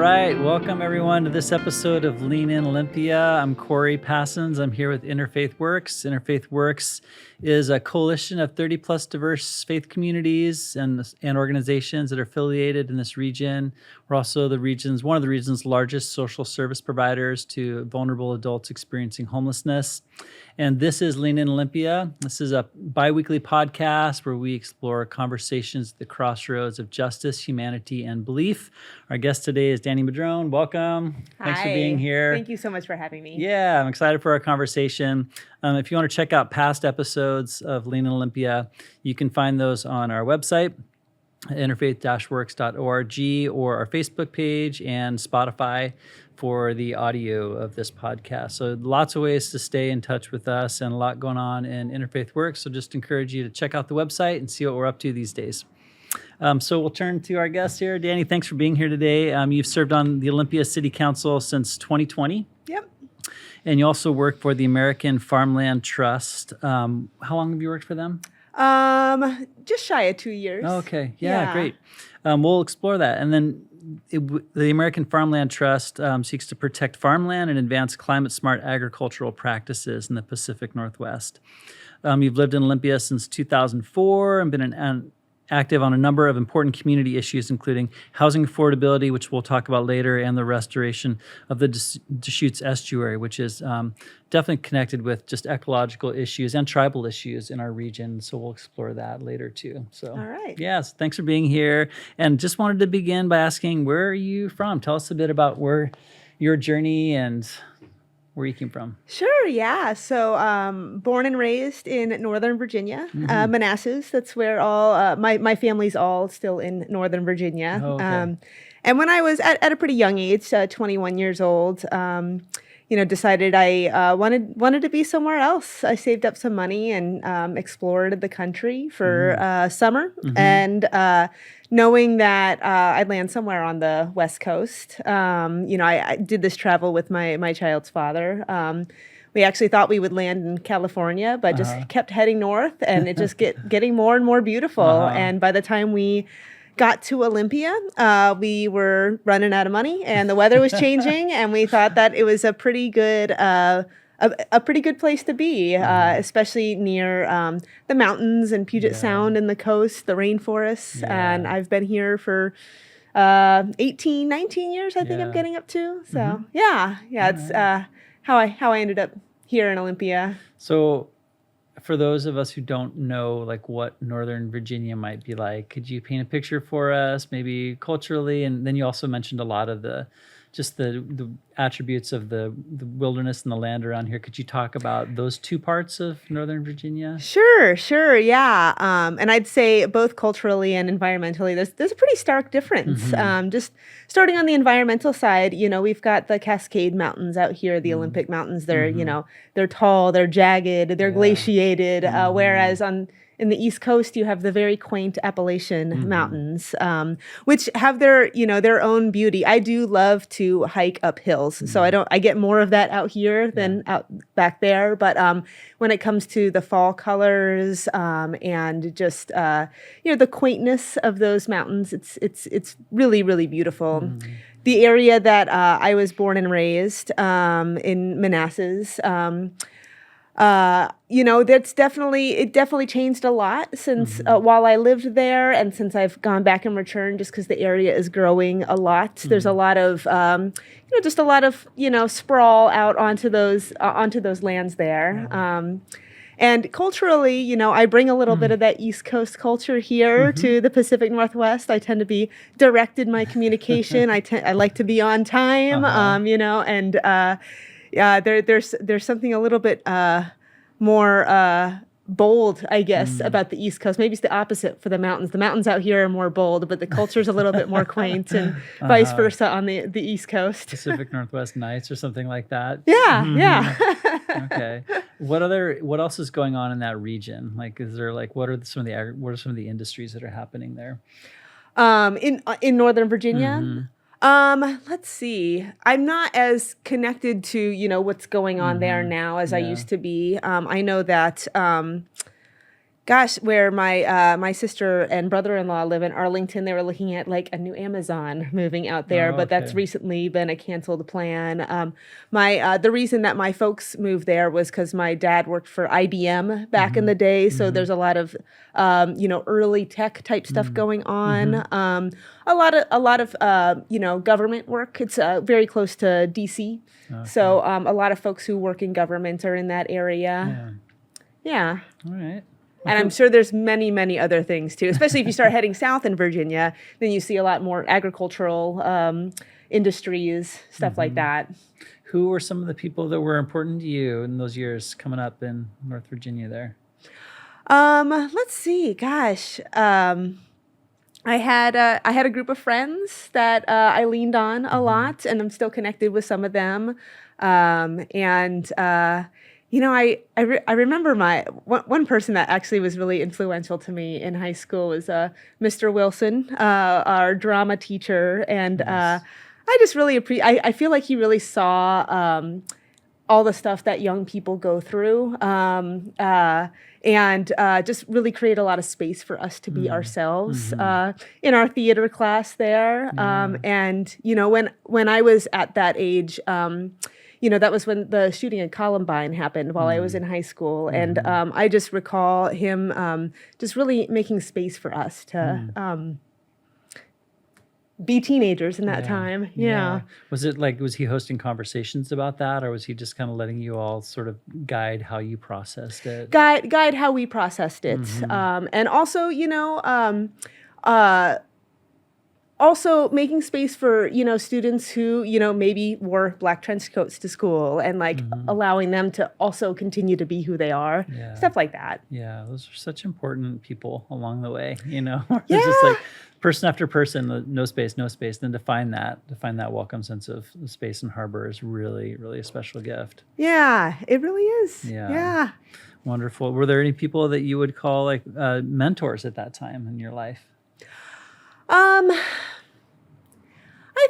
right, welcome everyone to this episode of Lean In Olympia. I'm Corey Passons. I'm here with Interfaith Works. Interfaith Works is a coalition of 30 plus diverse faith communities and organizations that are affiliated in this region. We're also one of the region's largest social service providers to vulnerable adults experiencing homelessness. And this is Lean In Olympia. This is a bi-weekly podcast where we explore conversations at the crossroads of justice, humanity, and belief. Our guest today is Dani Madrone. Welcome. Thanks for being here. Thank you so much for having me. Yeah, I'm excited for our conversation. If you want to check out past episodes of Lean In Olympia, you can find those on our website, interfaith-works.org, or our Facebook page and Spotify for the audio of this podcast. So lots of ways to stay in touch with us and a lot going on in Interfaith Works. So just encourage you to check out the website and see what we're up to these days. So we'll turn to our guest here. Dani, thanks for being here today. You've served on the Olympia City Council since 2020. Yep. And you also work for the American Farmland Trust. How long have you worked for them? Just shy of 2 years. Oh, okay. Yeah, great. We'll explore that. And then the American Farmland Trust seeks to protect farmland and advance climate-smart agricultural practices in the Pacific Northwest. You've lived in Olympia since 2004 and been active on a number of important community issues, including housing affordability, which we'll talk about later, and the restoration of the Deschutes Estuary, which is definitely connected with just ecological issues and tribal issues in our region. So we'll explore that later too. So, all right. Yes, thanks for being here. And just wanted to begin by asking, where are you from? Tell us a bit about your journey and where you came from. Sure, yeah. So born and raised in Northern Virginia, Manassas. That's where all my family's all still in Northern Virginia. Oh, okay. And when I was at a pretty young age, 21 years old, decided I wanted to be somewhere else. I saved up some money and explored the country for summer. And knowing that I'd land somewhere on the West Coast, I did this travel with my child's father. We actually thought we would land in California, but just kept heading north, and it just getting more and more beautiful. And by the time we got to Olympia, we were running out of money, and the weather was changing, and we thought that it was a pretty good place to be, especially near the mountains and Puget Sound and the coast, the rainforests. And I've been here for 18, 19 years, I think I'm getting up to. So it's how I ended up here in Olympia. So for those of us who don't know like what Northern Virginia might be like, could you paint a picture for us, maybe culturally? And then you also mentioned a lot of the attributes of the wilderness and the land around here. Could you talk about those two parts of Northern Virginia? Sure, yeah. And I'd say both culturally and environmentally, there's a pretty stark difference. Just starting on the environmental side, we've got the Cascade Mountains out here, the Olympic Mountains. They're they're tall, they're jagged, they're glaciated. Whereas in the East Coast, you have the very quaint Appalachian Mountains, which have their own beauty. I do love to hike up hills, so I get more of that out here than out back there. But when it comes to the fall colors and just the quaintness of those mountains, it's really, really beautiful. The area that I was born and raised in Manassas. It definitely changed a lot since while I lived there, and since I've gone back and returned, just because the area is growing a lot. There's a lot of sprawl out onto those lands there. And culturally, I bring a little bit of that East Coast culture here to the Pacific Northwest. I tend to be direct in my communication. I like to be on time, there's something a little bit more bold, I guess, about the East Coast. Maybe it's the opposite for the mountains. The mountains out here are more bold, but the culture's a little bit more quaint, and vice versa on the East Coast. Pacific Northwest Nights or something like that. Yeah. Okay. What else is going on in that region? Like, is there what are some of the industries that are happening there? In Northern Virginia? Let's see. I'm not as connected to, what's going on there now as I used to be. I know that, Gosh, where my sister and brother-in-law live in Arlington, they were looking at like a new Amazon moving out there, Oh, but that's okay. recently been a canceled plan. My the reason that my folks moved there was because my dad worked for IBM back in Mm-hmm. the day, so Mm-hmm. there's a lot of early tech type stuff going Mm-hmm. on. A lot of government work. It's very close to DC, Okay. so a lot of folks who work in government are in that area. Yeah. Yeah. All right. Well, And I'm sure there's many, many other things too, especially if you start heading south in Virginia, then you see a lot more agricultural industries, stuff like that. who were some of the people that were important to you in those years coming up in North Virginia there? Let's see. Gosh, I had a group of friends that I leaned on a lot, and I'm still connected with some of them. And I remember one person that actually was really influential to me in high school was Mr. Wilson, our drama teacher, and Nice. I just really I feel like he really saw all the stuff that young people go through, and just really create a lot of space for us to be ourselves in our theater class there. And when I was at that age, that was when the shooting at Columbine happened while I was in high school, and I just recall him just really making space for us to be teenagers in that time. Yeah. Was it like, was he hosting conversations about that, or was he just kind of letting you all sort of guide how you processed it? Guide how we processed it, and also also making space for students who maybe wore black trench coats to school, and like allowing them to also continue to be who they are. Yeah. Stuff like that. Yeah, those are such important people along the way, It's Yeah. just like person after person, no space, no space. Then to find that welcome sense of space and harbor is really, really a special gift. Yeah, it really is. Yeah. Yeah. Wonderful. Were there any people that you would call like mentors at that time in your life? I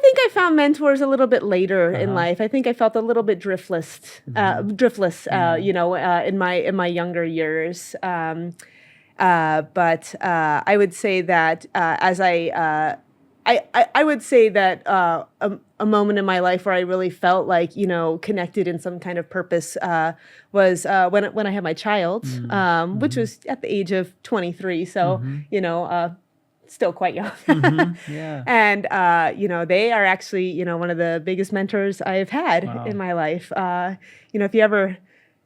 think I found mentors a little bit later in life. I think I felt a little bit driftless, in my younger years. But I would say that I would say that a moment in my life where I really felt like connected in some kind of purpose was when I had my child, which was at the age of 23. So still quite young. Yeah. And they are actually one of the biggest mentors I've had in my life. If you ever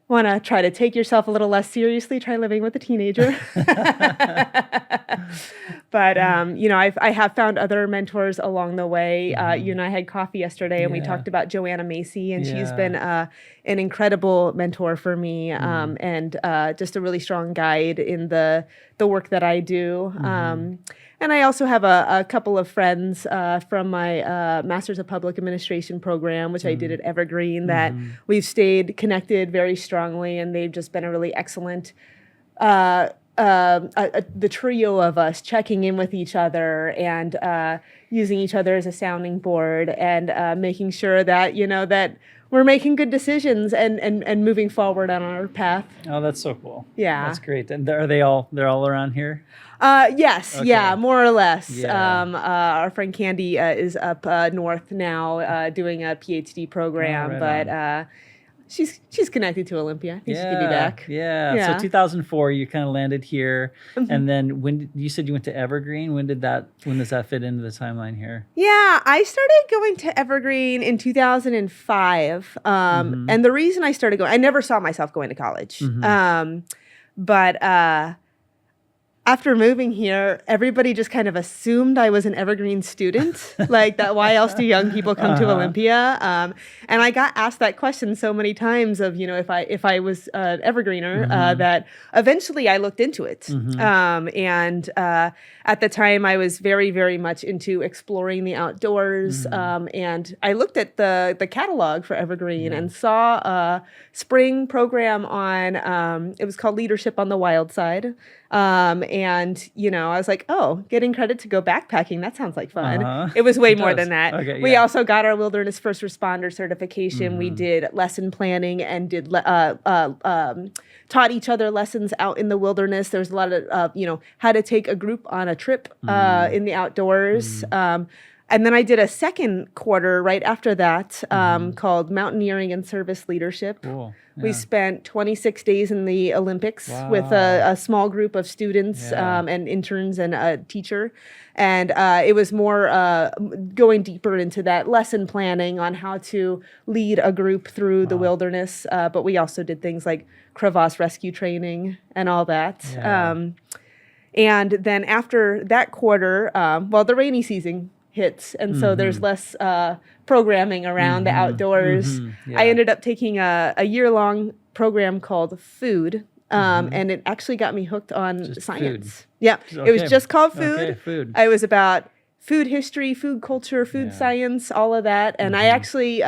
want to try to take yourself a little less seriously, try living with a teenager. But I have found other mentors along the way. You and I had coffee yesterday, and we talked about Joanna Macy, and she's been an incredible mentor for me, and just a really strong guide in the work that I do. And I also have a couple of friends from my Master's of Public Administration program, which I did at Evergreen, that we've stayed connected very strongly, and they've just been a really excellent the trio of us checking in with each other and using each other as a sounding board, and making sure that that we're making good decisions and moving forward on our path. Oh, that's so cool. Yeah. That's great. And they're all around here? Yes, Okay. yeah, more or less. Yeah. Our friend Candy is up north now doing a PhD program, right but she's connected to Olympia. I think she could be back. Yeah. So 2004, you kind of landed here, and then you said you went to Evergreen. When does that fit into the timeline here? Yeah, I started going to Evergreen in 2005, and the reason I started going, I never saw myself going to college, but after moving here, everybody just kind of assumed I was an Evergreen student. Like that, why else do young people come to Olympia? And I got asked that question so many times of, if I was an Evergreener, that eventually I looked into it. And at the time, I was very, very much into exploring the outdoors. And I looked at the catalog for Evergreen and saw a spring program on, it was called Leadership on the Wild Side. And, I was like, oh, getting credit to go backpacking, that sounds like fun. Uh-huh. It was way It more does. than that. Okay, We yeah. also got our wilderness first responder certification. We did lesson planning and did taught each other lessons out in the wilderness. There was a lot of, how to take a group on a trip in the outdoors. And then I did a second quarter right after that called Mountaineering and Service Leadership. Cool. We Yeah. spent 26 days in the Olympics with Wow. a small group of students Yeah. and interns and a teacher. And it was more going deeper into that lesson planning on how to lead a group through the wilderness. But we also did things like crevasse rescue training and all that. Yeah. And then after that quarter, the rainy season hits, and so there's less programming around the outdoors. Yeah. I ended up taking a year-long program called Food, and it actually got me hooked on Just science. food. Yeah, it was Okay. just called Food. Okay, food. I was about food history, food culture, food Yeah. science, all of that, and I actually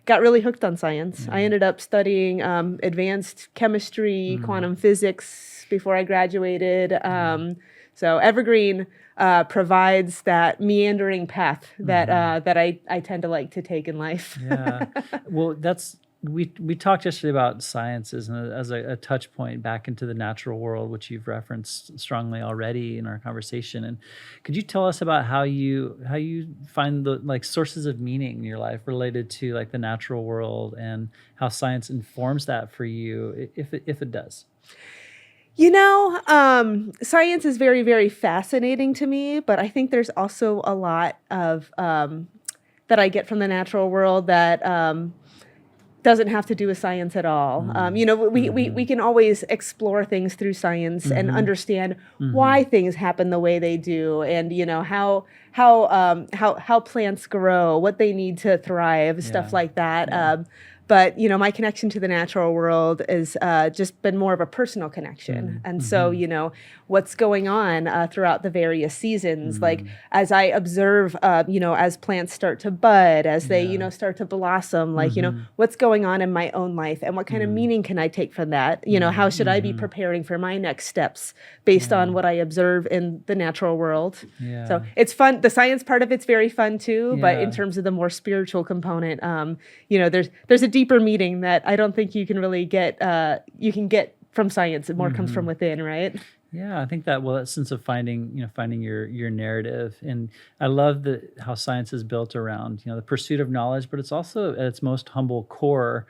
got really hooked on science. I ended up studying advanced chemistry, quantum physics before I graduated. So Evergreen provides that meandering path that that I tend to like to take in life. Yeah. Well, we talked yesterday about sciences and as a touch point back into the natural world, which you've referenced strongly already in our conversation. And could you tell us about how you find the sources of meaning in your life related to the natural world and how science informs that for you, if it does? Science is very, very fascinating to me, but I think there's also a lot of that I get from the natural world that doesn't have to do with science at all. We can always explore things through science and understand why things happen the way they do, and how plants grow, what they need to thrive, stuff like that. But my connection to the natural world is just been more of a personal connection, and so what's going on throughout the various seasons, like as I observe, as plants start to bud, as they start to blossom, what's going on in my own life, and what kind of meaning can I take from that? How should I be preparing for my next steps based on what I observe in the natural world? Yeah. So it's fun. The science part of it's very fun too, but in Yeah. terms of the more spiritual component, there's a deeper meaning that I don't think you can really get. You can get from science. It more comes from within, right? Yeah, I think that sense of finding your narrative, and I love how science is built around the pursuit of knowledge, but it's also at its most humble core,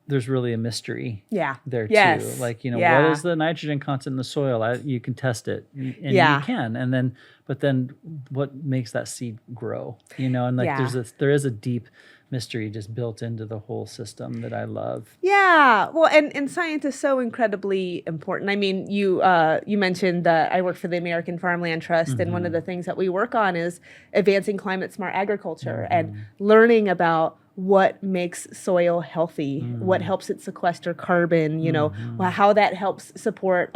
there's really a mystery Yeah. there Yes. too. What Yeah. is the nitrogen content in the soil? You can test it, and Yeah. you can, but then what makes that seed grow? And Yeah. there is a deep mystery just built into the whole system that I love. Yeah, well, and science is so incredibly important. I mean, you mentioned that I work for the American Farmland Trust, and one of the things that we work on is advancing climate smart agriculture and learning about what makes soil healthy, what helps it sequester carbon, how that helps support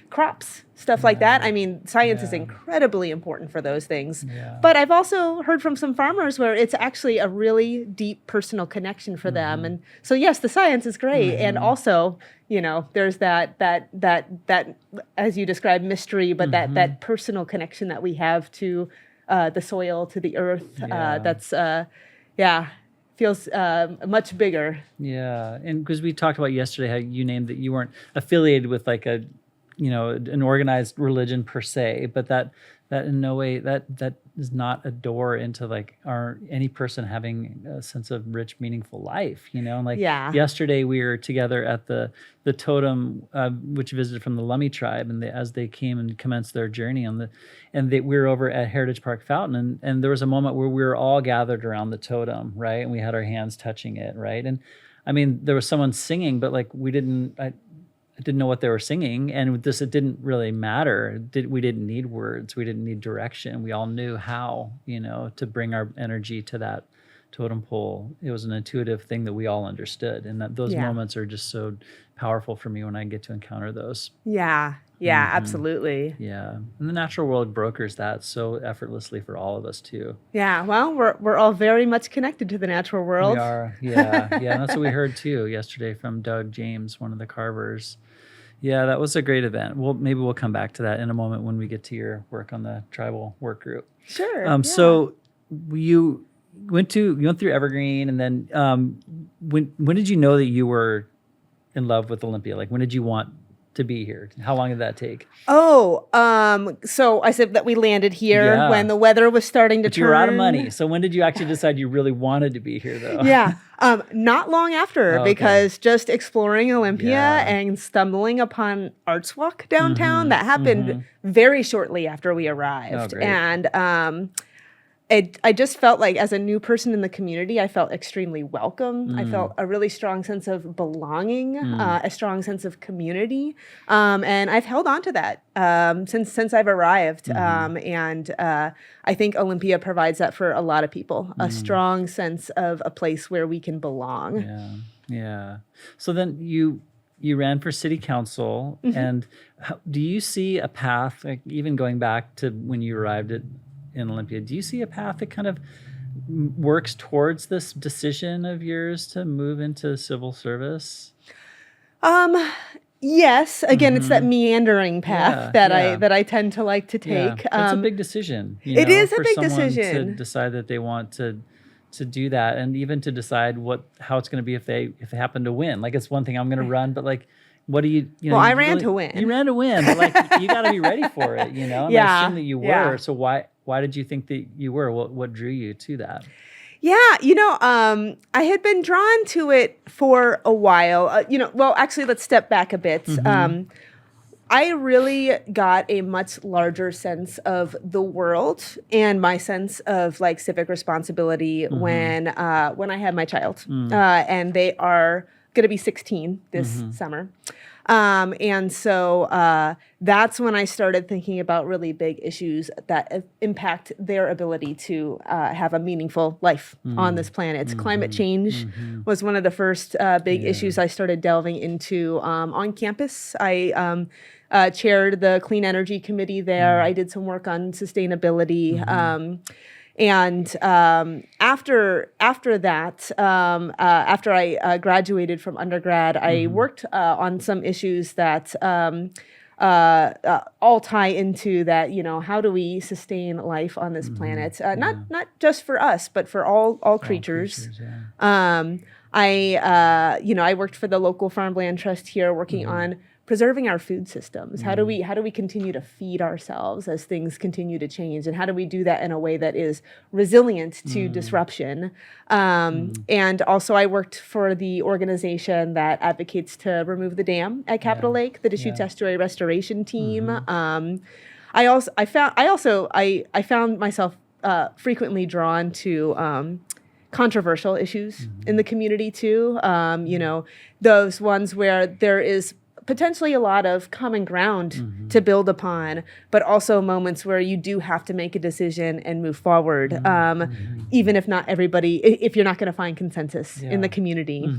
crops, stuff like that. I mean, science is incredibly important for those things. Yeah. But I've also heard from some farmers where it's actually a really deep personal connection for them. And so, yes, the science is great. And also, there's that as you described, mystery, but that personal connection that we have to the soil, to the earth. That's feels much bigger. Yeah, and because we talked about yesterday how you named that you weren't affiliated with an organized religion per se, but that in no way that is not a door into any person having a sense of rich, meaningful life. Yesterday we were together at the totem, which visited from the Lummi tribe, and as they came and commenced their journey we were over at Heritage Park Fountain, and there was a moment where we were all gathered around the totem, right, and we had our hands touching it, right, and I mean there was someone singing, but I didn't know what they were singing, and it didn't really matter. We didn't need words. We didn't need direction. We all knew how, to bring our energy to that totem pole. It was an intuitive thing that we all understood, and those moments are just so powerful for me when I get to encounter those. Yeah, absolutely. Yeah, and the natural world brokers that so effortlessly for all of us too. Yeah, well, we're all very much connected to the natural world. We are, yeah, and that's what we heard too yesterday from Doug James, one of the carvers. Yeah, that was a great event. Well, maybe we'll come back to that in a moment when we get to your work on the tribal work group. Sure. Yeah. So you went through Evergreen, and then when did you know that you were in love with Olympia? Like, when did you want to be here? How long did that take? Oh, so I said that we landed here Yeah. when the weather was starting to But turn. you were out of money. So when did you actually decide you really wanted to be here, though? Yeah. Not long after, Oh, okay. because just exploring Olympia Yeah. and stumbling upon Arts Walk downtown, Mhm, that happened mhm. very shortly after we Oh, arrived. great. And I just felt like, as a new person in the community, I felt extremely welcome. I felt a really strong sense of belonging, a strong sense of community, and I've held on to that since I've arrived. And I think Olympia provides that for a lot of people, a strong sense of a place where we can belong. Yeah, yeah. So then you ran for city council, and do you see a path, like even going back to when you arrived in Olympia, do you see a path that kind of works towards this decision of yours to move into civil service? Yes, again, it's that meandering path Yeah. that I tend to like to take. That's a big decision. It is a for big someone decision. to decide that they want to do that, and even to decide how it's going to be if they happen to win. Like, it's one thing, I'm going to run, but like, what do you know? Well, you I ran to win. You ran to win, but like, you got to be ready for it. And I Yeah, assume that you were. yeah. So why did you think that you were? What drew you to that? Yeah, I had been drawn to it for a while. Well, actually, let's step back a bit. I really got a much larger sense of the world and my sense of like civic responsibility when I had my child, and they are going to be 16 this summer. And so that's when I started thinking about really big issues that impact their ability to have a meaningful life on this planet. Climate change was one of the first big issues I started delving into on campus. I chaired the Clean Energy Committee there. I did some work on sustainability. And after that, after I graduated from undergrad, I worked on some issues that all tie into that. How do we sustain life on this planet? Not just for us, but for all creatures. I worked for the local farmland trust here, working on preserving our food systems. How do we continue to feed ourselves as things continue to change, and how do we do that in a way that is resilient to disruption? And also, I worked for the organization that advocates to remove the dam at Capitol Lake, the Deschutes Estuary Restoration Team. I found myself frequently drawn to controversial issues in the community too. Those ones where there is potentially a lot of common ground to build upon, but also moments where you do have to make a decision and move forward, even if not everybody, if you're not going to find consensus in the community.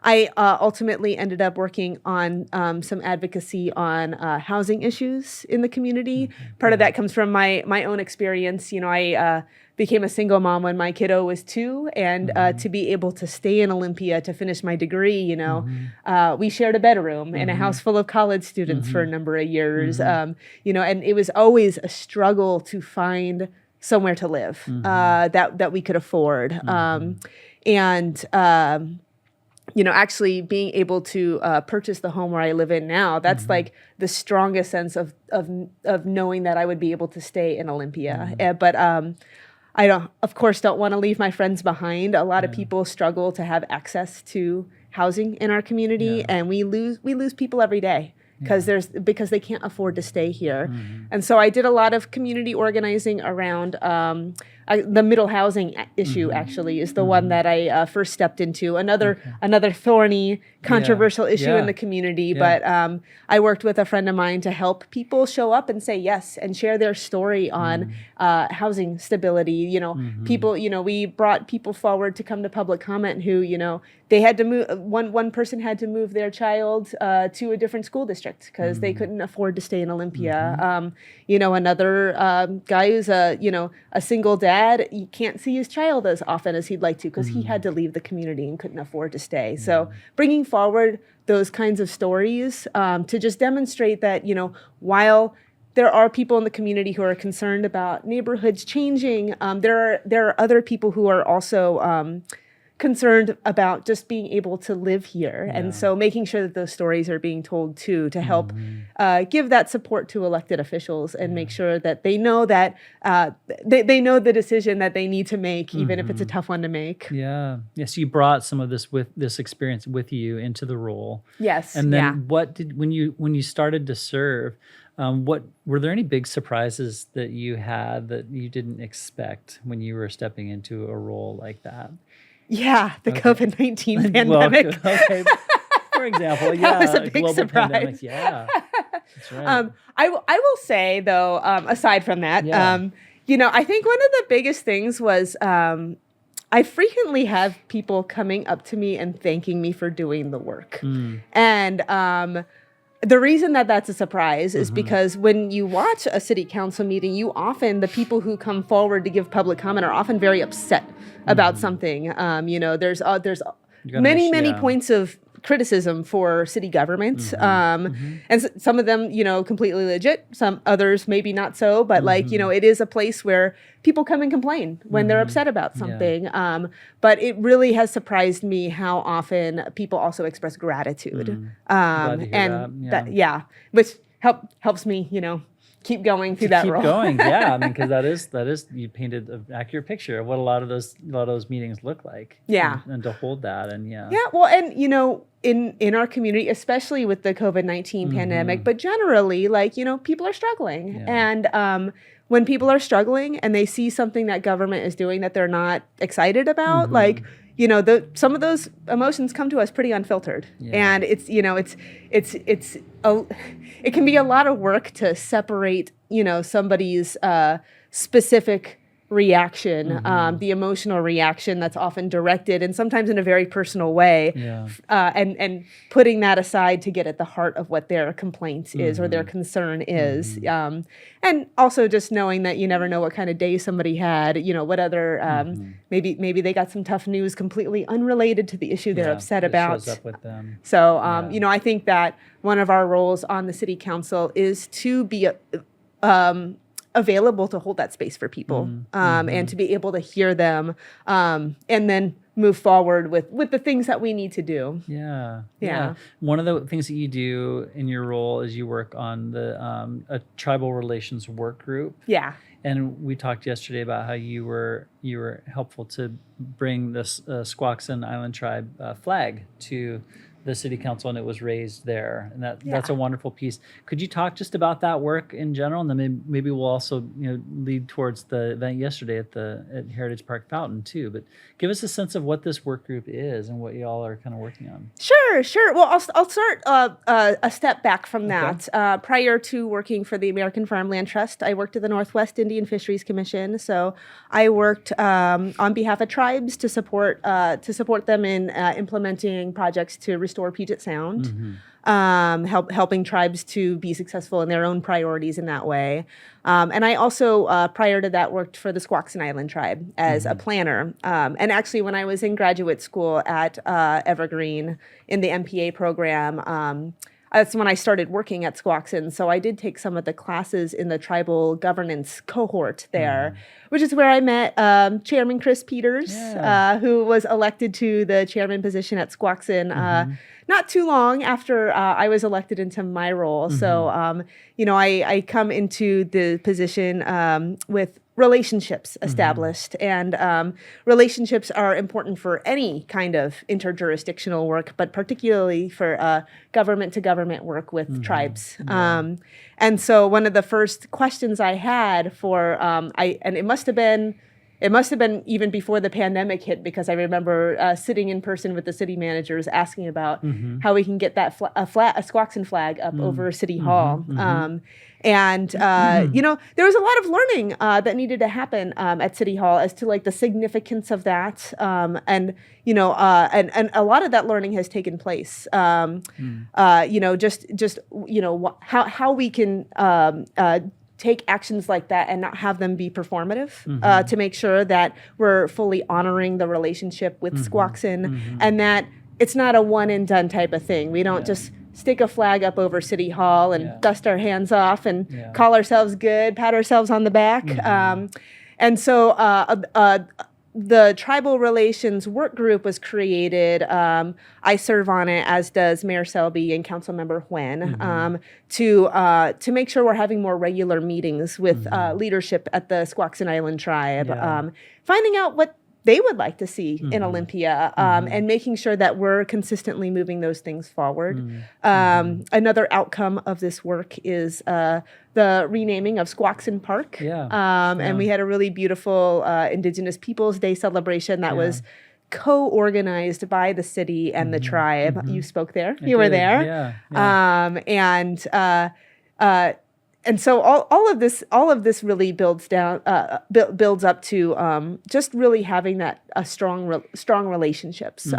I ultimately ended up working on some advocacy on housing issues in the community. Part of that comes from my own experience. I became a single mom when my kiddo was 2, and to be able to stay in Olympia to finish my degree, we shared a bedroom in a house full of college students for a number of years, and it was always a struggle to find somewhere to live that we could afford, actually being able to purchase the home where I live in now, that's like the strongest sense of knowing that I would be able to stay in Olympia. But I of course don't want to leave my friends behind. A lot of people struggle to have access to housing in our community, and we lose people every day because they can't afford to stay here. And so I did a lot of community organizing around the middle housing issue. Actually, is the one that I first stepped into. Another thorny, controversial issue in the community. But I worked with a friend of mine to help people show up and say yes and share their story on housing stability. People. We brought people forward to come to public comment who they had to move. One person had to move their child to a different school district because they couldn't afford to stay in Olympia. Another guy who's a single dad dad, he can't see his child as often as he'd like to because he had to leave the community and couldn't afford to stay. So bringing forward those kinds of stories to just demonstrate that, while there are people in the community who are concerned about neighborhoods changing, there are other people who are also concerned about just being able to live here. And so making sure that those stories are being told too, to help give that support to elected officials and make sure that they know that they know the decision that they need to make, even if it's a tough one to make. Yeah. Yes. You brought some of this experience with you into the role. Yes. And then when you started to serve, what were there any big surprises that you had that you didn't expect when you were stepping into a role like that? Yeah, the COVID-19 pandemic. Okay. For example, That was a big global surprise. pandemic. Yeah, that's right. I will say though, aside from that, I think one of the biggest things was I frequently have people coming up to me and thanking me for doing the work, and the reason that that's a surprise is because when you watch a city council meeting, the people who come forward to give public comment are often very upset about something. There's many points of criticism for city government, and some of them, completely legit. Some others maybe not so, but it is a place where people come and complain when they're upset about something. But it really has surprised me how often people also express gratitude, Glad to hear that. which helps me, keep going through that role. Keep going, yeah. I mean, because that is you painted an accurate picture of what a lot of those meetings look like. Yeah, and to hold that, and well, and in our community, especially with the COVID-19 pandemic, but generally, people are struggling, and when people are struggling and they see something that government is doing that they're not excited about, some of those emotions come to us pretty unfiltered, and it can be a lot of work to separate, somebody's specific reaction, the emotional reaction that's often directed and sometimes in a very personal way, and putting that aside to get at the heart of what their complaint is or their concern is. And also just knowing that you never know what kind of day somebody had, what other, maybe they got some tough news completely unrelated to the issue they're upset about. Shows up with them. So, I think that one of our roles on the city council is to be available to hold that space for people, and to be able to hear them, and then move forward with the things that we need to do. Yeah. One of the things that you do in your role is you work on the a tribal relations work group. Yeah. And we talked yesterday about how you were helpful to bring this Squaxin Island tribe flag to the city council, and it was raised there, and that's a wonderful piece. Could you talk just about that work in general, and then maybe we'll also lead towards the event yesterday at Heritage Park Fountain too. But give us a sense of what this work group is and what y'all are kind of working on. Sure. Well, I'll start a step back from that. Prior to working for the American Farmland Trust, I worked at the Northwest Indian Fisheries Commission. So I worked on behalf of tribes to support them in implementing projects to restore Puget Sound, helping tribes to be successful in their own priorities in that way. And I also, prior to that, worked for the Squaxin Island tribe as a planner. And actually, when I was in graduate school at Evergreen in the MPA program, that's when I started working at Squaxin. So I did take some of the classes in the tribal governance cohort there, which is where I met Chairman Chris Peters, who was elected to the chairman position at Squaxin not too long after I was elected into my role. So, I come into the position with relationships established, and relationships are important for any kind of interjurisdictional work, but particularly for government to government work with tribes. And so one of the first questions I had for and it must have been even before the pandemic hit, because I remember sitting in person with the city managers asking about how we can get that a Squaxin flag up over City Hall. And there was a lot of learning that needed to happen at City Hall as to the significance of that, and a lot of that learning has taken place. How we can take actions like that and not have them be performative, to make sure that we're fully honoring the relationship with Squaxin, and that it's not a one and done type of thing. We don't just stick a flag up over City Hall and dust our hands off and call ourselves good, pat ourselves on the back. And so the Tribal Relations Work Group was created. I serve on it, as does Mayor Selby and Councilmember Huen, to make sure we're having more regular meetings with leadership at the Squaxin Island Tribe, finding out what they would like to see in Olympia, and making sure that we're consistently moving those things forward. Another outcome of this work is the renaming of Squaxin Park. And we had a really beautiful Indigenous Peoples Day celebration that was co-organized by the city and the tribe. You spoke there. You were there. And so all of this really builds up to just really having that strong relationships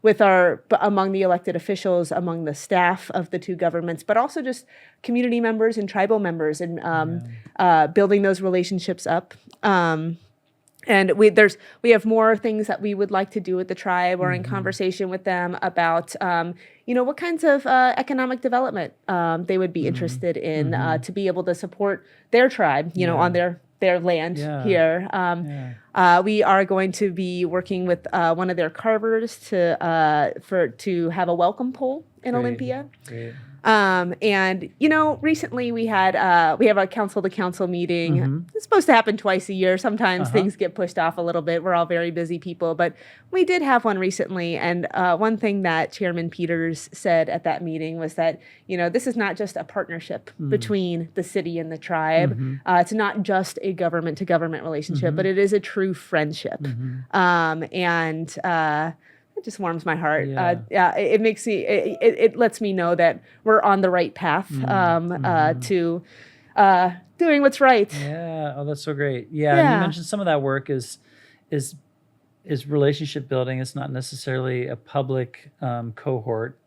with among the elected officials, among the staff of the two governments, but also just community members and tribal members, and building those relationships up. And we have more things that we would like to do with the tribe. We're in conversation with them about what kinds of economic development they would be interested in, to be able to support their tribe, on their land here. We are going to be working with one of their carvers to have a welcome pole in Olympia. Great. And recently we have a council to council meeting. It's supposed to happen twice a year. Sometimes things get pushed off a little bit. We're all very busy people, but we did have one recently. And one thing that Chairman Peters said at that meeting was that, this is not just a partnership between the city and the tribe. It's not just a government to government relationship, but it is a true friendship. It just warms my heart. It makes me. It lets me know that we're on the right path to doing what's right. Yeah. Oh, that's so great. Yeah. And you mentioned some of that work is relationship building. It's not necessarily a public cohort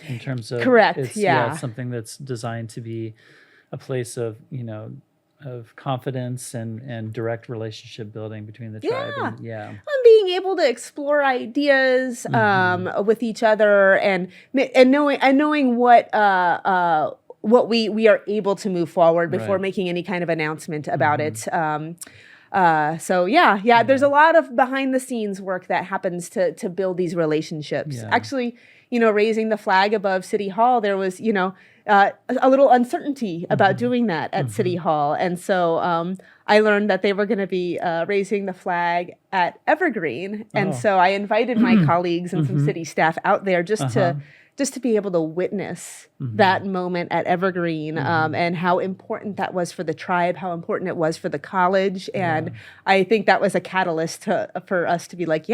in terms of correct. It's something that's designed to be a place of of confidence and direct relationship building between the tribe. And, being able to explore ideas with each other and knowing what we are able to move forward before making any kind of announcement about it. There's a lot of behind the scenes work that happens to build these relationships. Actually, raising the flag above City Hall, there was, a little uncertainty about doing that at City Hall. And so I learned that they were going to be raising the flag at Evergreen. And so I invited my colleagues and some city staff out there just to be able to witness that moment at Evergreen, and how important that was for the tribe, how important it was for the college. And I think that was a catalyst for us to be like,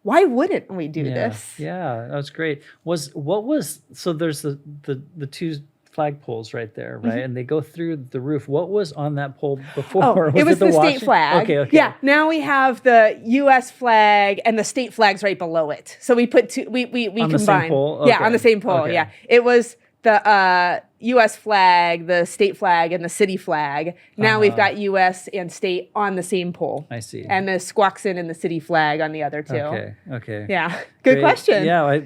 why wouldn't we do this? Yeah, that was great. So there's the two flagpoles right there, right? And they go through the roof. What was on that pole before? It was the state Washington flag. Okay. Yeah. Now we have the U.S. flag and the state flags right below it. So we put two. We combine. The same pole? Yeah, on the same pole. Okay. Yeah, it was the U.S. flag, the state flag, and the city flag. Now we've got U.S. and state on the same pole. I see. And the Squaxin and the city flag on the other two. Okay. Yeah. Good question. Yeah. I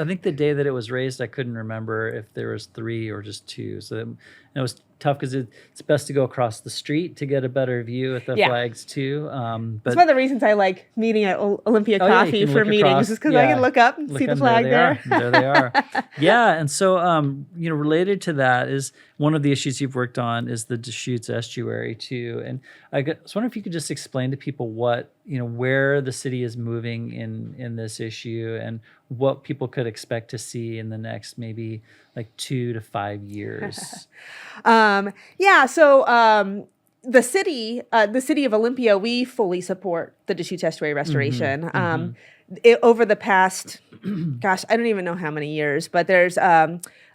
think the day that it was raised, I couldn't remember if there was 3 or just 2. So it was tough because it's best to go across the street to get a better view at the flags too. But it's one of the reasons I like meeting at Olympia Coffee for meetings, is because I can look up and see the flag there. There they are. Yeah. And so, related to that is one of the issues you've worked on is the Deschutes estuary too. And I was wondering if you could just explain to people where the city is moving in this issue and what people could expect to see in the next maybe like 2 to 5 years. The city of Olympia, we fully support the Deschutes estuary restoration. Over the past, I don't even know how many years, but there's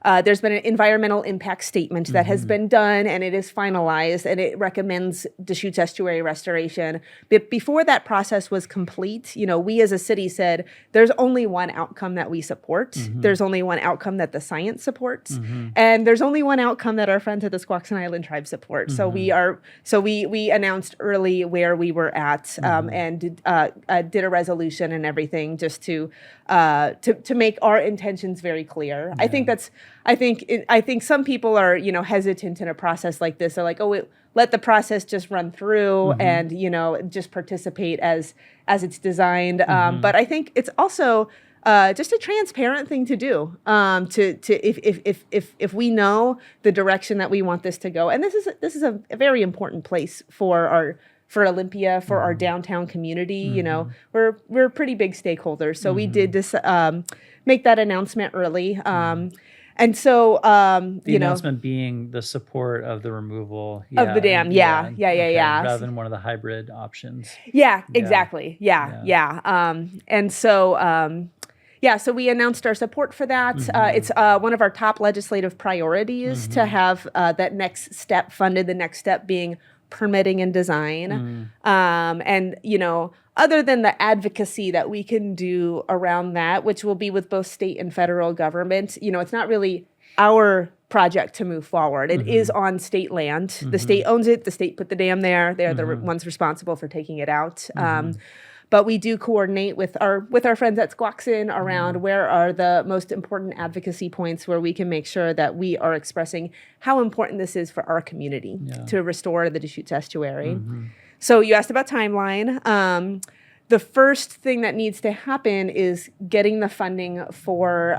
there's been an environmental impact statement that has been done, and it is finalized, and it recommends Deschutes estuary restoration. But before that process was complete, we as a city said there's only one outcome that we support. There's only one outcome that the science supports, and there's only one outcome that our friends at the Squaxin Island Tribe support. So we announced early where we were at, and did a resolution and everything just to make our intentions very clear. Yeah. I think some people are hesitant in a process like this. They're like, let the process just run through and just participate as it's designed. But I think it's also just a transparent thing to do. If we know the direction that we want this to go, and this is a very important place for Olympia, for our downtown community. We're pretty big stakeholders, so we did this make that announcement early. And so, the announcement being the support of the removal of the dam. Rather than one of the hybrid options. Yeah, exactly. Yeah. And so, so we announced our support for that. It's one of our top legislative priorities to have that next step funded, the next step being permitting and design. And, other than the advocacy that we can do around that, which will be with both state and federal government, it's not really our project to move forward. It is on state land. The state owns it. The state put the dam there. They're the ones responsible for taking it out. But we do coordinate with our friends at Squaxin around where are the most important advocacy points where we can make sure that we are expressing how important this is for our community to restore the Deschutes estuary. So you asked about timeline. The first thing that needs to happen is getting the funding for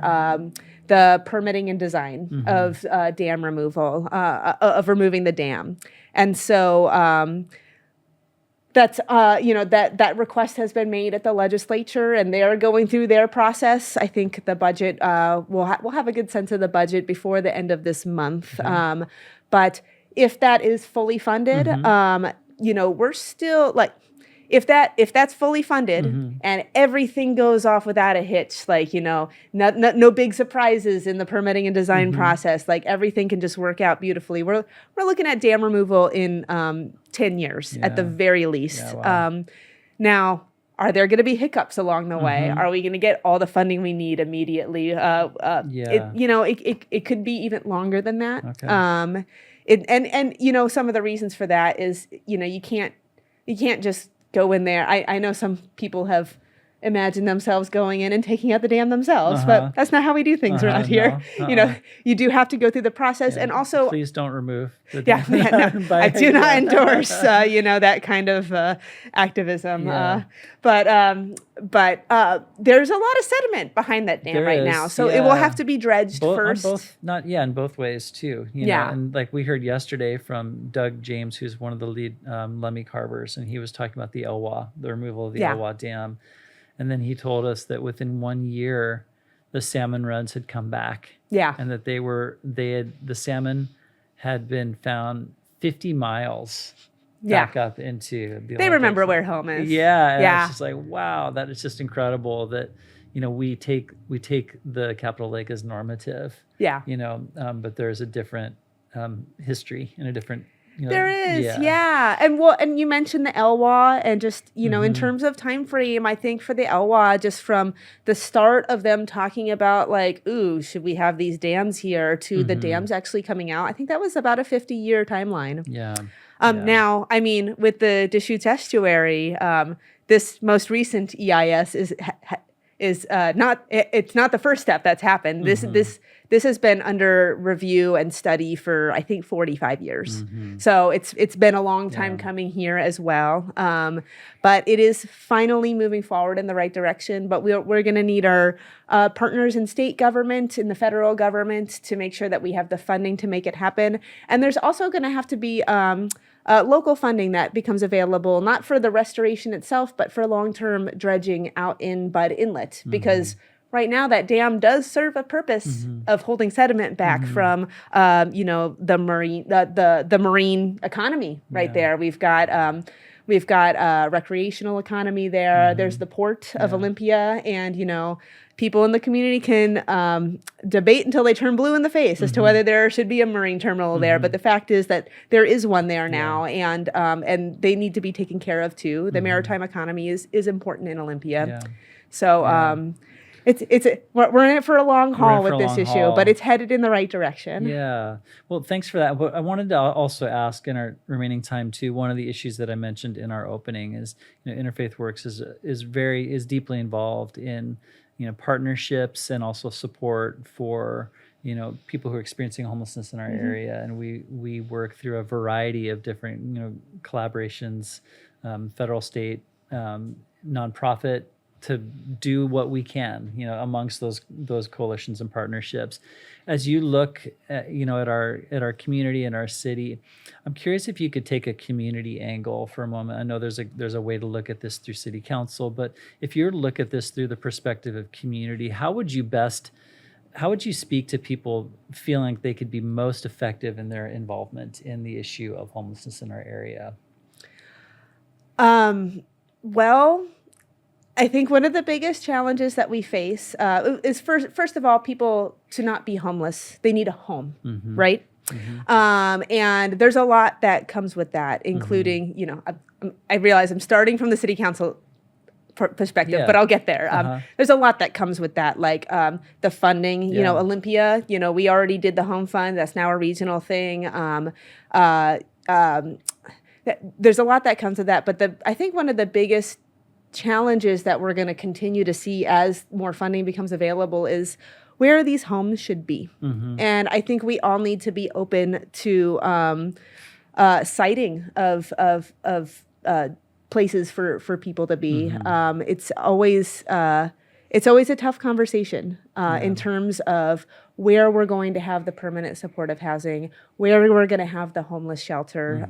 the permitting and design of dam removal, of removing the dam. And so that's that request has been made at the legislature, and they are going through their process. I think the budget we'll have a good sense of the budget before the end of this month. But if that is fully funded, we're still like, if that's fully funded and everything goes off without a hitch, like, no big surprises in the permitting and design process, like everything can just work out beautifully. We're looking at dam removal in 10 years at the very least. Yeah, wow. Now, are there going to be hiccups along the way? Are we going to get all the funding we need immediately? It could be even longer than that. Okay. And some of the reasons for that is, you can't just go in there. I know some people have imagined themselves going in and taking out the dam themselves, but that's not how we do things around here. No. You do have to go through the process, and also please don't remove the dam. I do not endorse that kind of activism. But there's a lot of sediment behind that dam right now, so it will have to be dredged first. In both ways too. And like we heard yesterday from Doug James, who's one of the lead Lemmy carvers, and he was talking about the removal of the Elwha Dam. And then he told us that within 1 year, the salmon runs had come back. Yeah. And that the salmon had been found 50 miles back up into the They remember where home is. Yeah. And it's just like, wow, that is just incredible that, we take the Capitol Lake as normative. Yeah. But there's a different history and a different there is, and you mentioned the Elwha, and just in terms of time frame, I think for the Elwha, just from the start of them talking about like, ooh, should we have these dams here, to the dams actually coming out, I think that was about a 50-year timeline. Now, I mean, with the Deschutes estuary, this most recent EIS is not the first step that's happened. This has been under review and study for, I think, 45 years. So it's been a long time coming here as well. But it is finally moving forward in the right direction. But we're going to need our partners in state government, in the federal government, to make sure that we have the funding to make it happen. And there's also going to have to be local funding that becomes available, not for the restoration itself, but for long-term dredging out in Budd Inlet, because right now that dam does serve a purpose of holding sediment back from the marine economy right there. We've got We've got a recreational economy there. There's the port of Olympia, and people in the community can debate until they turn blue in the face as to whether there should be a marine terminal there. But the fact is that there is one there now, and they need to be taken care of too. The maritime economy is important in Olympia. Yeah. So we're in it for a long haul with this issue, but it's headed in the right direction. Yeah. Well, thanks for that. But I wanted to also ask in our remaining time too. One of the issues that I mentioned in our opening is, Interfaith Works is deeply involved in partnerships and also support for people who are experiencing homelessness in our area, and we work through a variety of different collaborations, federal, state, nonprofit, to do what we can, amongst those coalitions and partnerships. As you look at, at our community and our city, I'm curious if you could take a community angle for a moment. I know there's a way to look at this through city council, but if you were to look at this through the perspective of community, how would you speak to people feeling like they could be most effective in their involvement in the issue of homelessness in our area? Well, I think one of the biggest challenges that we face is first of all, people to not be homeless. They need a home, right? And there's a lot that comes with that, including, I realize I'm starting from the city council perspective, but I'll get there. There's a lot that comes with that, like the funding, Olympia, we already did the home fund. That's now a regional thing. There's a lot that comes with that. But I think one of the biggest challenges that we're going to continue to see as more funding becomes available is where these homes should be. And I think we all need to be open to siting of places for people to be. It's always a tough conversation in terms of where we're going to have the permanent supportive housing, where we're going to have the homeless shelter.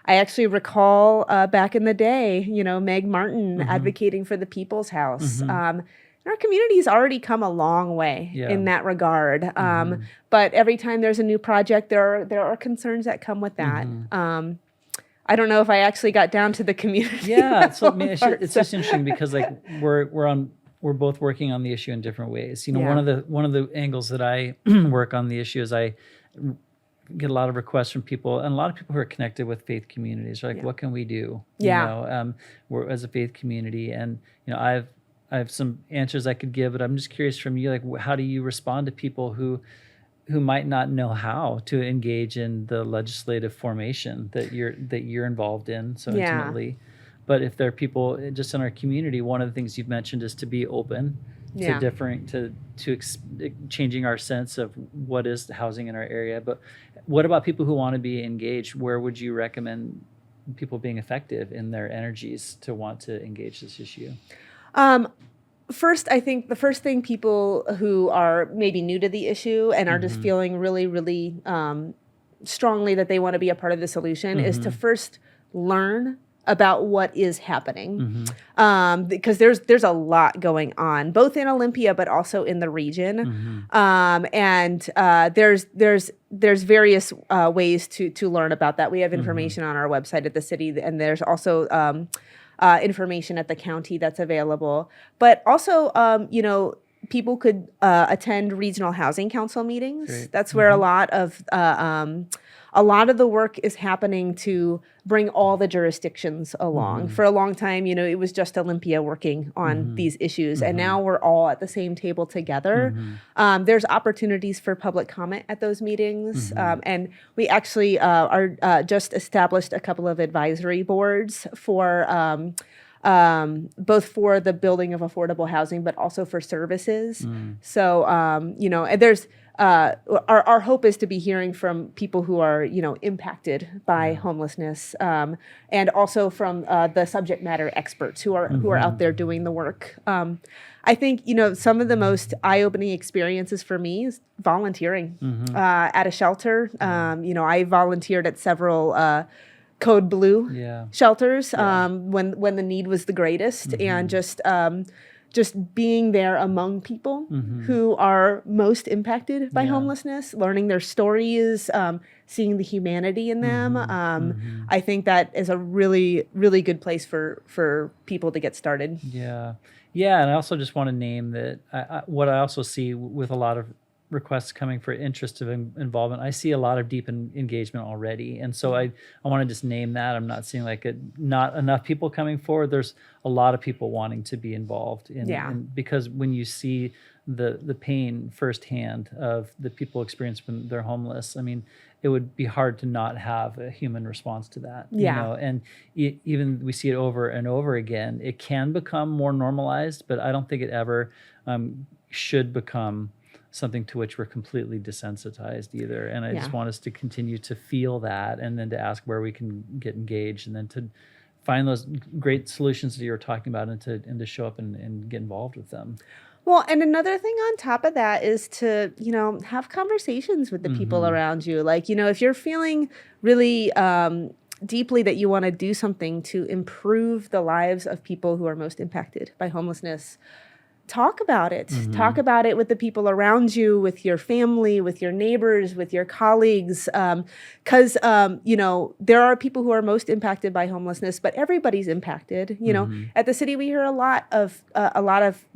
I actually recall back in the day, Meg Martin advocating for the People's House. Our community's already come a long way in that regard. But every time there's a new project, there are concerns that come with that. I don't know if I actually got down to the community. Yeah, so it's just interesting because we're both working on the issue in different ways. One of the angles that I work on the issue is I get a lot of requests from people, and a lot of people who are connected with faith communities are like, what can we do? We're as a faith community, and I have some answers I could give, but I'm just curious from you, like, how do you respond to people who might not know how to engage in the legislative formation that you're involved in so intimately? But if there are people just in our community, one of the things you've mentioned is to be open to changing our sense of what is the housing in our area. But what about people who want to be engaged? Where would you recommend people being effective in their energies to want to engage this issue? First, I think the first thing people who are maybe new to the issue and are just feeling really, really strongly that they want to be a part of the solution is to first learn about what is happening, because there's a lot going on, both in Olympia but also in the region, and there's various ways to learn about that. We have information on our website at the city, and there's also information at the county that's available. But also, people could attend regional housing council meetings. Great. That's where a lot of the work is happening to bring all the jurisdictions along. For a long time, it was just Olympia working on these issues, and now we're all at the same table together. There's opportunities for public comment at those meetings, and we actually are just established a couple of advisory boards for both for the building of affordable housing, but also for services. So, and there's our hope is to be hearing from people who are, impacted by homelessness, and also from the subject matter experts who are out there doing the work. I think, some of the most eye-opening experiences for me is volunteering at a shelter. I volunteered at several Code Blue shelters when the need was the greatest, and just just being there among people who are most impacted by homelessness, learning their stories, seeing the humanity in them. I think that is a really, really good place for people to get started. Yeah. Yeah. And I also just want to name that what I also see with a lot of requests coming for interest of involvement, I see a lot of deep engagement already. And so I want to just name that. I'm not seeing like not enough people coming forward. There's a lot of people wanting to be involved in because when you see the pain firsthand of the people experience when they're homeless, I mean, it would be hard to not have a human response to that. Yeah. You know? And even we see it over and over again. It can become more normalized, but I don't think it ever should become something to which we're completely desensitized either. And I just want us to continue to feel that, and then to ask where we can get engaged, and then to find those great solutions that you were talking about, and to show up and get involved with them. Well, and another thing on top of that is to, have conversations with the people around you. Like, if you're feeling really deeply that you want to do something to improve the lives of people who are most impacted by homelessness, talk about it. Talk about it with the people around you, with your family, with your neighbors, with your colleagues. Because, there are people who are most impacted by homelessness, but everybody's impacted. At the city, we hear a lot of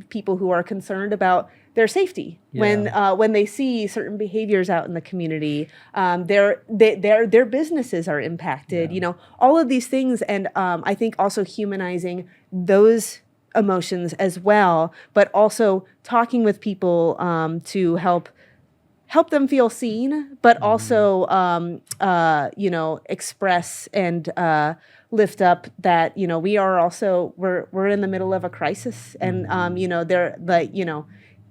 people who are concerned about their safety when they see certain behaviors out in the community. Their businesses are impacted. All of these things, and I think also humanizing those emotions as well, but also talking with people to help them feel seen, but also express and lift up that we are also we're in the middle of a crisis, and they're like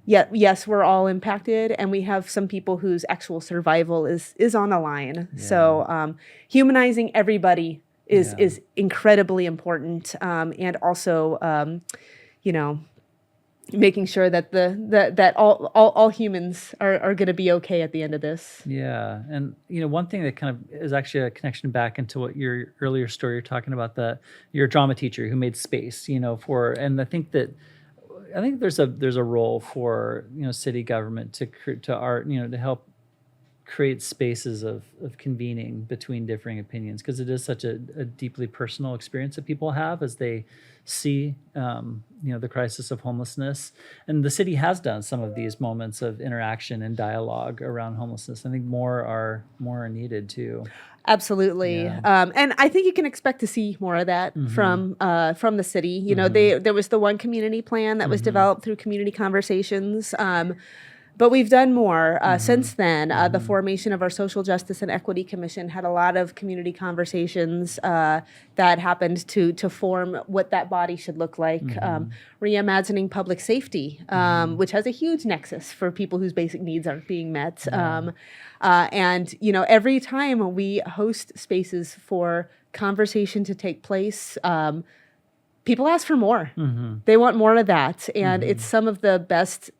yes, we're all impacted, and we have some people whose actual survival is on the line. So humanizing everybody is incredibly important, and also making sure that that all humans are going to be okay at the end of this. Yeah, and one thing that kind of is actually a connection back into what your earlier story you're talking about, your drama teacher who made space, and I think there's a role for city government to art, to help create spaces of convening between differing opinions, because it is such a deeply personal experience that people have as they see the crisis of homelessness. And the city has done some of these moments of interaction and dialogue around homelessness. I think more are needed too. Absolutely. And I think you can expect to see more of that from the city. There was the one community plan that was developed through community conversations. But we've done more since then. The formation of our Social Justice and Equity Commission had a lot of community conversations that happened to form what that body should look like. Reimagining public safety, which has a huge nexus for people whose basic needs aren't being met. And every time we host spaces for conversation to take place, people ask for more. They want more of that. And it's some of the best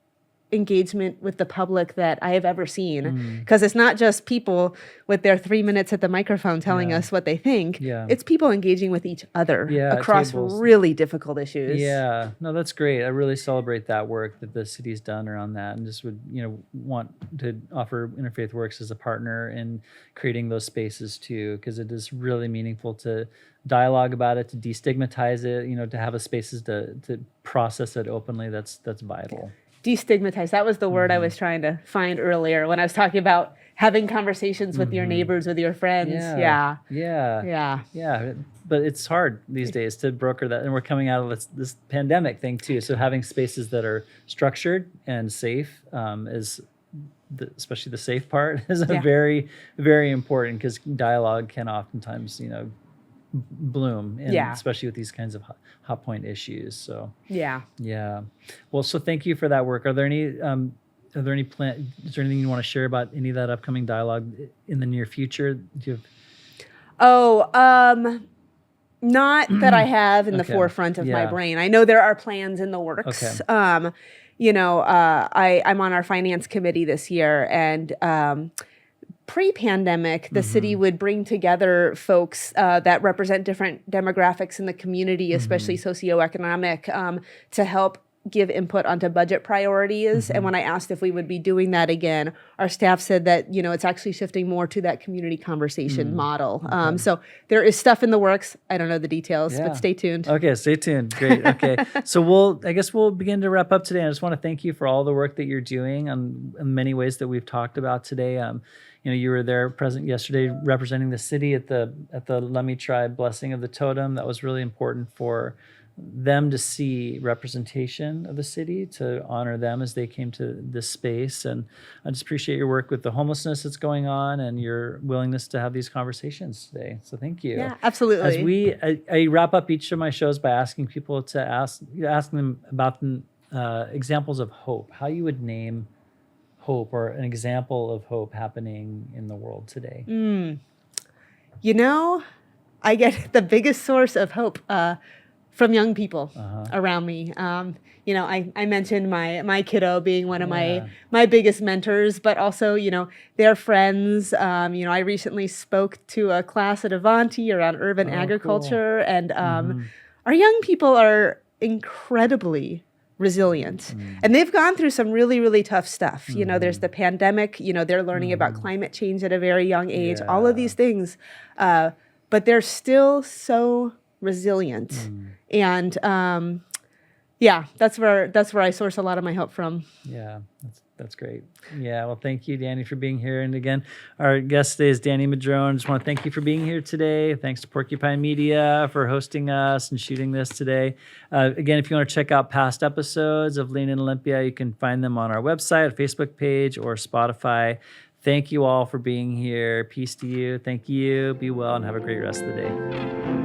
engagement with the public that I have ever seen, because it's not just people with their 3 minutes at the microphone telling us what they think. It's people engaging with each other across really difficult issues. No, that's great. I really celebrate that work that the city's done around that, and just would want to offer Interfaith Works as a partner in creating those spaces too, because it is really meaningful to dialogue about it, to destigmatize it, to have a spaces to process it openly. That's vital. Destigmatize. That was the word I was trying to find earlier when I was talking about having conversations with your neighbors, with your friends. Yeah. But it's hard these days to broker that. And we're coming out of this pandemic thing too. So having spaces that are structured and safe especially the safe part is very, very important, because dialogue can oftentimes, bloom, and especially with these kinds of hot point issues. So well, so thank you for that work. Is there anything you want to share about any of that upcoming dialogue in the near future? Do you have... not that I have in the forefront of my brain. I know there are plans in the works. I'm on our finance committee this year, and pre-pandemic, the city would bring together folks that represent different demographics in the community, especially socioeconomic, to help give input onto budget priorities. And when I asked if we would be doing that again, our staff said that, it's actually shifting more to that community conversation model. So there is stuff in the works. I don't know the details, Yeah. but stay tuned. Okay, stay tuned. Great. Okay. So I guess we'll begin to wrap up today. I just want to thank you for all the work that you're doing in many ways that we've talked about today. You were there present yesterday representing the city at the Lummi Tribe Blessing of the Totem. That was really important for them to see representation of the city, to honor them as they came to this space. And I just appreciate your work with the homelessness that's going on and your willingness to have these conversations today. So thank you. Yeah, absolutely. I wrap up each of my shows by asking people to ask them about examples of hope, how you would name hope or an example of hope happening in the world today. I get the biggest source of hope from young people around me. I mentioned my kiddo being one of my biggest mentors, but also, their friends. I recently spoke to a class at Avanti around urban agriculture, and our young people are incredibly resilient. And they've gone through some really, really tough stuff. There's the pandemic, they're learning about climate change at a very young age, all of these things. But they're still so resilient. And that's where I source a lot of my hope from. Yeah, that's great. Yeah, well, thank you, Dani, for being here. And again, our guest today is Dani Madrone. Just want to thank you for being here today. Thanks to Porcupine Media for hosting us and shooting this today. Again, if you want to check out past episodes of Lean in Olympia, you can find them on our website, our Facebook page, or Spotify. Thank you all for being here. Peace to you. Thank you. Be well and have a great rest of the day.